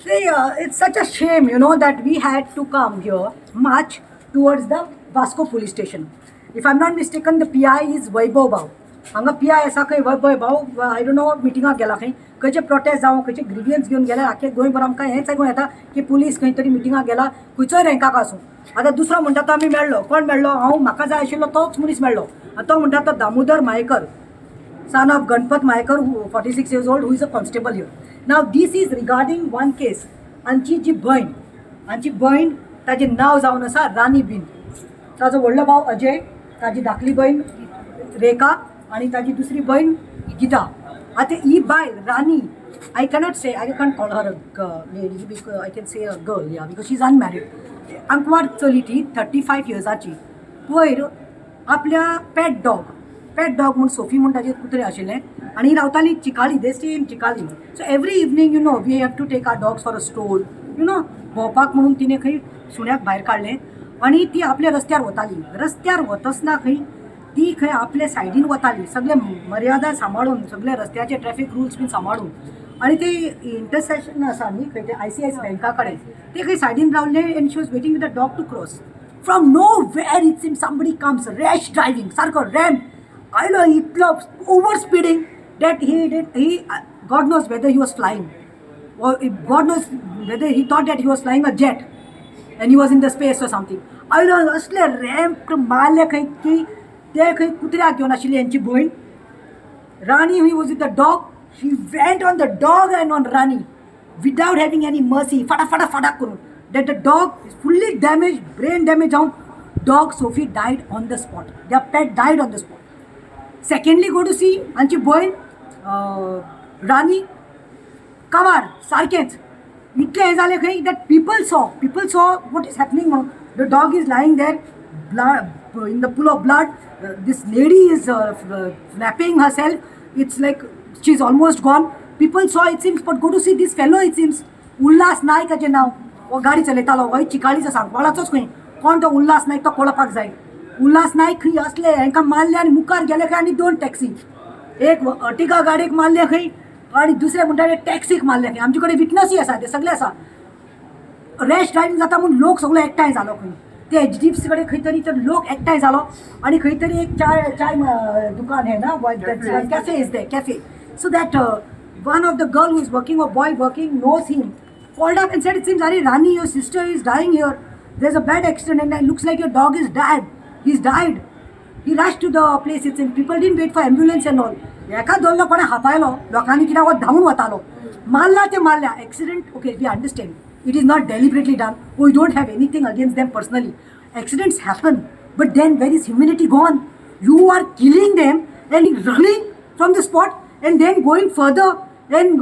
See, it's such a shame, that we had to come here, march towards the Vasco police station. If I'm not mistaken, the PI is Vaibhav Bhav. हांगा PI असा खंय वैभव भाव I don't know मिटिंगाक गेला खंय खंयचे protest जावं खंयचे ग्रिवियन्स घेवन गेल्यार आख्खे गोंयभर आमकां हेंच आयकून येता की पुलीस खंय तरी मिटिंगाक गेला खंयचोय रँकाक आसूं. आतां दुसरो म्हणटा तो आमी मेळ्ळो कोण मेळ्ळो म्हाका जाय आशिल्लो तोच मनीस मेळ्ळो आनी तो म्हणटा तो Damodar Mayekar son of Ganpat Maikar, who 46 years old, who is a constable here. Now this is regarding one case. आमची जी बहीण ताजें नांव जावन आसा रानी बीन. ताजो व्हडलो भाव अजय, ताजी धाकली बहीण रेखा आनी ताजी दुसरी बहीण गीता. आतां ही बायल रानी, I cannot say, I can't call her a lady, because I can say a girl, yeah, because she's unmarried. Ankwar चली ती 35 yearsची. वयर आपल्या पेट डॉग म्हणून सोफी म्हणून ताजें कुत्रे आशिल्लें आनी रावताली Chicalim, they stay in Chicalim. So every evening we have to take our dogs for a stroll भोंवपाक म्हणून तिणें खंय सुण्याक भायर काडलें आनी ती आपल्या रस्त्यार वताली. रस्त्यार वतसना खंय ती खंय आपले सायडीन वताली, सगळे मर्यादा सांबाळून, सगळे रस्त्याचे ट्रॅफिक रुल्स बीन सांबाळून. आनी ते इंटरसेक्शन आसा न्ही खंय ते ICICI बँका कडेन ते खंय सायडीन रावले and she was waiting with the dog to cross. From nowhere it seems somebody comes rash driving सारको रॅम आयलो इतलो over speeding that he God knows whether he was flying or God knows whether he thought that he was flying a jet and he was in the space or something. आयलो असले ramp मारले खंय की ते खंय कुत्र्याक घेवन आशिल्ली हेंची भयण राणी. He was with the dog. She went on the dog and on Rani without having any mercy. फटाक करून that the dog is fully damaged, brain damage जावन dog Sophie died on the spot. Their pet died on the spot. Secondly, go to see आमची भयण राणी कावार सारकेंच इतलें हें जालें खंय that people saw what is happening म्हणून. The dog is lying there in the pool of blood. This lady is flapping herself. It's like she's almost gone. People saw, it seems, but go to see this fellow, it seems, उल्हास नायक हाचें नांव. हो गाडी चलयतालो हो चिकाळीचो सांकवाळाचोच खंय. कोण तो उल्हास नायक तो कळपाक जाय. उल्हास नायक खंय असले हांकां मारले आनी मुखार गेले खंय आनी 2 टॅक्सी. एक अर्टिगा गाडयेक मारले खंय आनी दुसरे म्हणटा ते टॅक्सीक मारले खंय. आमचे कडेन विटनसी आसा, ते सगळे आसा. रॅश ड्रायव्हिंग जाता म्हणून लोक सगळो एकठांय जालो खंय. ते HDFC कडेन खंय तरी तर लोक एकठांय जालो आनी खंय तरी एक चाय दुकान हे ना cafe is they cafe. So that one of the girl who is working or boy working knows him, called up and said, it seems, Ari Rani, your sister is dying here. There's a bad accident and it looks like your dog is dead. He's died. He rushed to the place. It's in, people didn't wait for ambulance and all. एका दोन कोणे हापायलो लोकांनी कित्याक वो धांवून वतालो. मारला ते मारल्या. Accident, okay, we understand. It is not deliberately done. We don't have anything against them personally. Accidents happen, but then where is humanity gone? You are killing them and running from the spot and then going further and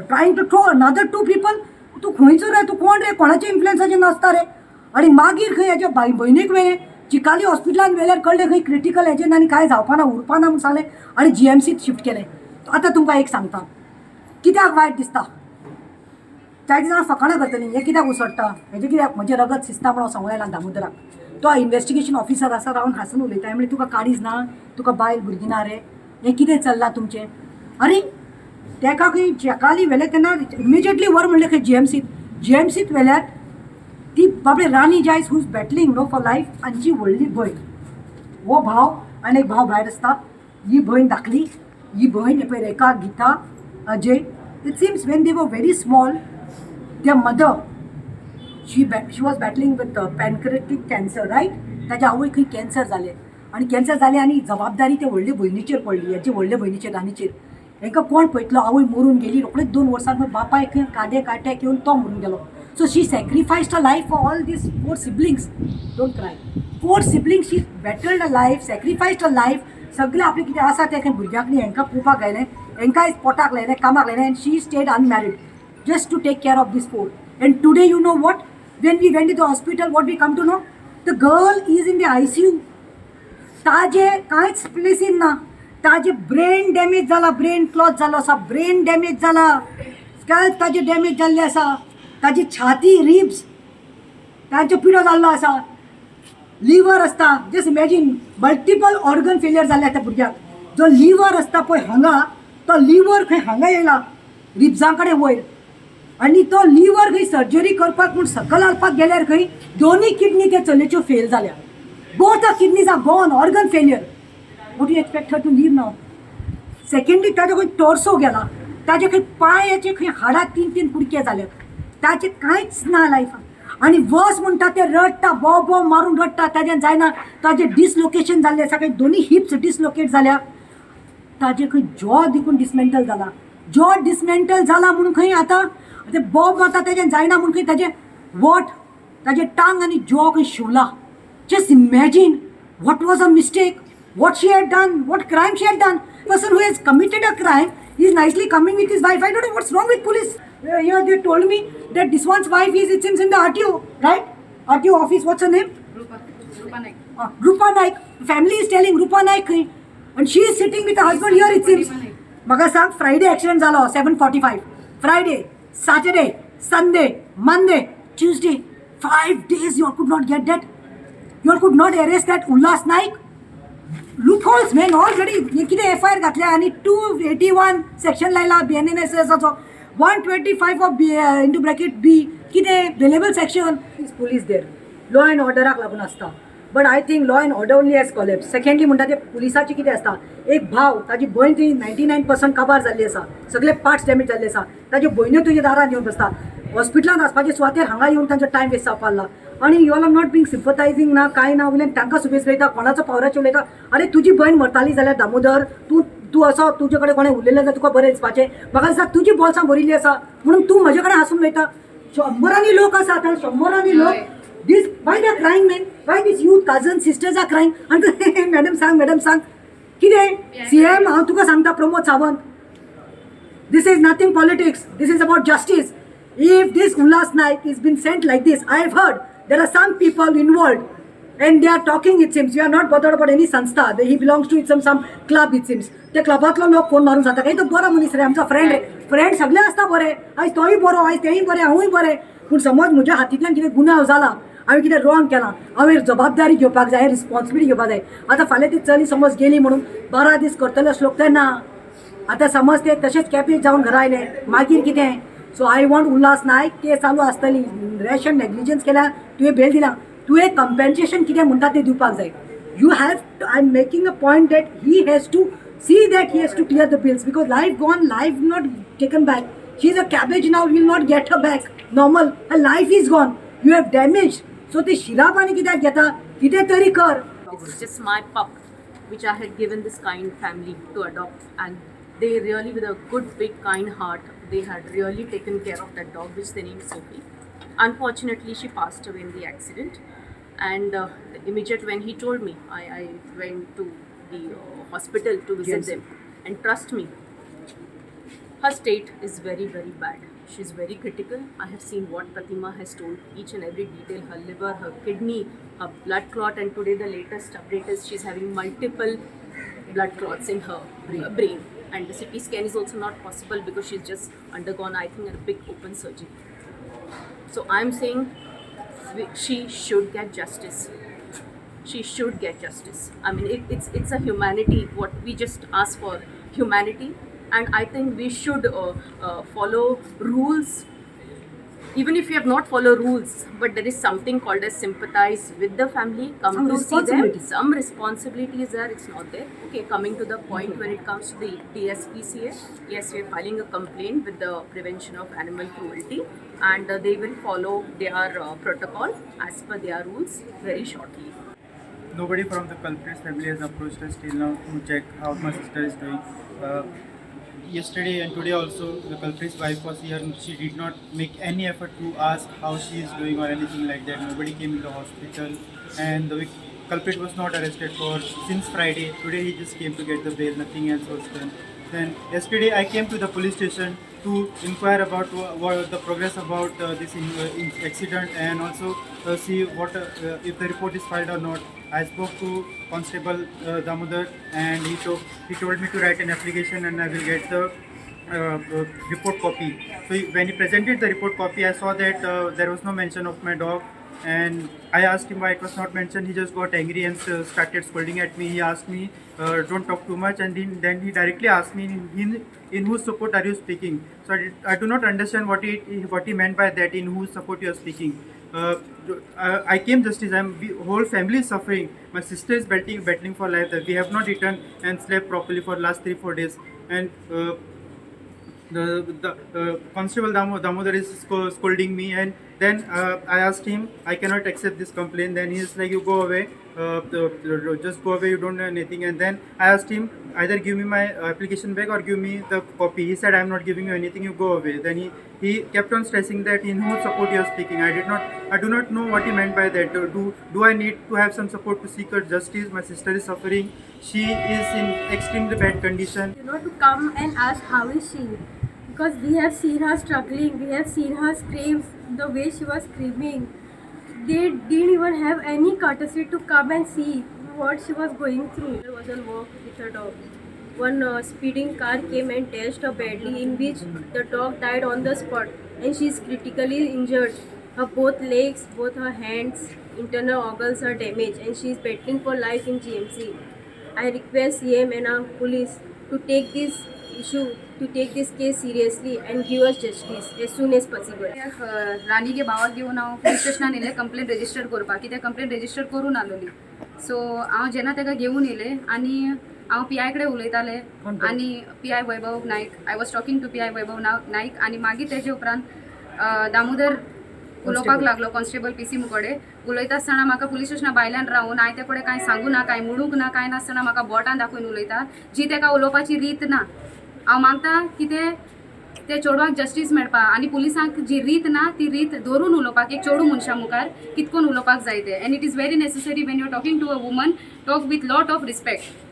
trying to throw another 2 people. तू खंयचो रे, तू कोण रे, कोणाचे इन्फ्लुएन्साचेर नासता रे. आनी मागीर खंय हेज्या भयणीक वेळे चिकाली हॉस्पिटलान वेल्यार कळ्ळें खंय क्रिटिकल हेजेर आनी कांय जावपाना उरपाना म्हूण सांगलें आनी GMCत शिफ्ट केलें. आतां तुमकां एक सांगता कित्याक वायट दिसता. 40 जाणां फकाणां करतलीं, हें कित्याक उसडटा, हेजें कित्याक म्हजें रगत शिजता म्हणून सांगूं येयला दामोदराक. तो इन्वेस्टिगेशन ऑफिसर आसा रावन हांसून उलयता म्हणजे तुका काळीज ना, तुका बायल भुरगीं ना रे, हें कितें चल्लां तुमचें. अरे तेका खंय चेकाली व्हेलें तेन्ना इमिजिएटली व्हर म्हणलें खंय GMCत व्हेल्यार ती बाबडे राणी जायस who is battling for life आमची व्हडली भयण. हो भाव आनी एक भाव भायर आसता. ही भयण धाकली, ही भयण पळय Rekha, Geeta, Ajay. It seems when they were very small their mother she was battling with pancreatic cancer, right? ताच्या आवय खंय कॅन्सर जालें आनी जबाबदारी ते व्हडले भयणीचेर पडली, हेचे व्हडले भयणीचेर राणीचेर. हांकां कोण पळयतलो. आवय मरून गेली रोखडेच 2 वर्सांत. बापायक खंय कार्डियक अटॅक येवन तो मरून गेलो. So she sacrificed her life for all these 4 siblings. Don't cry. 4 siblings she battled a life, sacrificed a life. सगळें आपलें कितें आसा तें खंय भुरग्यांक न्ही हांकां पळोवपाक गायलें, हांकांय पोटाक लायलें, कामाक लायलें and she stayed unmarried just to take care of this 4. And today, you know what? When we went to the hospital, what we come to know? The girl is in the ICU. ताजे कांयच प्लेसीन ना. ताजे brain damage जाला, brain clot जालो आसा, brain damage जाला, scalp ताजे damage जाल्ले आसा, ताजी छाती, रिब्स तांचो पिडो जाल्लो आसा, लिव्हर आसता. Just imagine multiple organ failure जाल्ले त्या भुरग्याक. जो लिव्हर आसता पळय हांगा, तो लिव्हर खंय हांगा येयला रिब्सां कडेन वयर. आनी तो लिवर खंय सर्जरी करपाक म्हूण सकल हाडपाक गेल्यार खंय दोनूय किडनी त्या चलयेच्यो फेल जाल्या. Both the kidneys are gone, organ failure. What you expect her to leave now? Secondly ताजे खंय टॉर्सो गेला, ताजे खंय पांयाचे खंय हाडां 3-3 कुडके जाल्यात, ताजें कांयच ना लायफान. आनी वर्स म्हणटा ते रडटा, बोब मारून रडटा, ताजें जायना, ताजें डिसलोकेशन जाल्लें, सगळे दोनी हिप्स डिसलोकेट जाल्या, ताजे खंय जॉ देखून डिसमेंटल जाला. जॉ डिसमेंटल जाला म्हणून खंय आतां ते बॉब मारता ताजें जायना म्हणून खंय ताजें वॉट, ताजें टांग आनी जॉ खंय शिवला. Just imagine what was a mistake, what she had done, what crime she had done. Person who has committed a crime is nicely coming with his wife. I don't know what's wrong with police. Here they told me that this one's wife is, it seems, in the RTO, right? RTO office, what's her name? Rupa Naik. Rupa Naik. Family is telling Rupa Naik, and she is sitting with her husband here, it seems. Maga sang Friday accident zalo 7:45. Friday, Saturday, Sunday, Monday, Tuesday. 5 days you all could not get that. You all could not arrest that Ullas Naik. Loopholes, man. Already कितें FIR घातल्या आनी 281 section लायला BNSSचो, 125 of into bracket B कितें available section. पुलीस there law and ऑर्डराक लागून आसता, but I think law and order only has collapse. Secondly म्हणटा ते पुलिसाची कितें आसता, एक भाव ताजी भयण ती 99% काबार जाल्ली आसा, सगळे पार्ट्स डॅमेज जाल्ले आसा, ताज्यो भयण्यो तुज्या दारान येवन बसता, हॉस्पिटलांत आसपाचे सुवातेर हांगा येवन तांचो टायम वेस्ट जावपाक लागला. आणि you all are not being sympathising ना, काय ना, उलयन तांकां सुबेज वयता, कोणाचो पावराचेर उलयता. अरे तुजी भयण मरताली जाल्यार दामोदर, तूं असो तुजे कडेन कोणें उलयलें जाल्यार तुका बरें दिसपाचें. म्हाका दिसता तुजी बॉल्सां भरिल्लीं आसा म्हणून तूं म्हजे कडेन हांसून वयता. 100 लोक आसा आतां, 100 लोक. This why they are crying, man? Why these youth cousins, sisters are crying? And madam sang. कितें CM हांव तुका सांगता Pramod Sawant, this is nothing politics. This is about justice. If this Ullas Naik is been sent like this, I have heard there are some people involved and they are talking, it seems. You are not bothered about any sanstha. He belongs to some club, it seems. त्या क्लबातलो लोक phone मारून सांगता काही तो बरो मनीस रे, आमचो friend सगळे आसता बरे, आयज तोय बरो, आयज तेय बरें, हांवूय बरें. पूण समज म्हज्या हातींतल्यान कितें गुन्यांव जाला, हांवें कितें रॉंग केलां, हांवें जबाबदारी घेवपाक जाय, रिस्पॉन्सिबिलिटी घेवपाक जाय. आतां फाल्यां ती चली समज गेली म्हणून 12 दीस करतले लोक ते ना. आतां समज ते तशेंच कॅपेज जावन घरा आयले मागीर कितें. सो I want Ulhas Nayak case चालू आसतली, रॅशन नेग्लिजन्स केल्यार तुवें बेल दिला, तुवें कंपेन्सेशन कितें म्हणटा तें दिवपाक जाय. You have, I am making a point that he has to see that he has to clear the bills, because life gone, life not taken back. She is a cabbage now, you will not get her back. Normal, her life is gone. You have damaged. So the shirapani कित्याक घेता, कितें तरी कर. It's just my pup, which I had given this kind family to adopt, and they really, with a good, big, kind heart, they had really taken care of that dog, which they named Sophie. Unfortunately, she passed away in the accident, and immediate when he told me, I went to the hospital to visit them, and trust me, her state is very, very bad. She's very critical. I have seen what Pratima has told, each and every detail, her liver, her kidney, her blood clot, and today the latest update is she's having multiple blood clots in her brain. And the CT scan is also not possible because she's just undergone, I think, a big open surgery. So I'm saying she should get justice. She should get justice. I mean, it's a humanity. What we just ask for, humanity, and I think we should follow rules. Even if you have not followed rules, but there is something called as sympathize with the family, come Some to see them. Some responsibility is there. It's not there. Okay, coming to the point when it comes to the DSPCA, yes, we are filing a complaint with the Prevention of Animal Cruelty, and they will follow their protocol as per their rules very shortly. Nobody from the culprit's family has approached us till now to check how my sister is doing. Yesterday and today also, the culprit's wife was here and she did not make any effort to ask how she is doing or anything like that. Nobody came in the hospital, and the culprit was not arrested for since Friday. Today he just came to get the bail, nothing else was done. Then yesterday I came to the police station to inquire about what the progress about this accident, and also see what if the report is filed or not. I spoke to Constable Damodar, and he told me to write an application and I will get the report copy. So when he presented the report copy, I saw that there was no mention of my dog and I asked him why it was not mentioned. He just got angry and started scolding at me. He asked me, don't talk too much, and then he directly asked me, in whose support are you speaking? So I do not understand what he meant by that, in whose support you are speaking. I came justice. Whole family is suffering. My sister is battling for life. That we have not eaten and slept properly for last 3-4 days, and the constable Damodar is scolding me, and then I asked him, I cannot accept this complaint. Then he is like, you go away, just go away, you don't know anything. And then I asked him, either give me my application back or give me the copy. He said, I am not giving you anything, you go away. Then he kept on stressing that in whose support you are speaking. I do not know what he meant by that. Do I need to have some support to seek her justice? My sister is suffering. She is in extremely bad condition. To come and ask how is she, because we have seen her struggling, we have seen her screams, the way she was screaming. They didn't even have any courtesy to come and see what she was going through. There was a walk with her dog. One speeding car came and dashed her badly, in which the dog died on the spot, and she is critically injured. Her both legs, both her hands, internal organs are damaged, and she is battling for life in GMC. I request CM and our police to take this case seriously and give us justice as soon as possible. राणीगे भावाक घेवन हांव police स्टेशनान येयलें complain register करपाक, कित्याक complain register करून आलोली. सो हांव जेन्ना ताका घेवन येयलें आनी हांव PI कडेन उलयतालें आनी PI Vaibhav Naik, I was talking to PI Vaibhav Naik, आनी मागीर तेजे उपरांत दामोदर उलोवपाक लागलो, कॉन्स्टेबल PC मुकोडे. उलयता आसतना म्हाका पुलीस स्टेशना भायल्यान रावन हांवें तें कडेन कांय सांगूं ना, कांय म्हणूंक ना, कांय नासतना म्हाका बोटान दाखोवन उलयता, जी ताका उलोवपाची रीत ना. हांव मागता की ते चेडवाक जस्टीस मेळपा, आनी पुलिसांक जी रीत ना ती रीत धरून उलोवपाक, एक चेडूं मनशा मुखार कितकोन उलोवपाक जाय तें. And it is very necessary when you are talking to a woman, talk with lot of respect.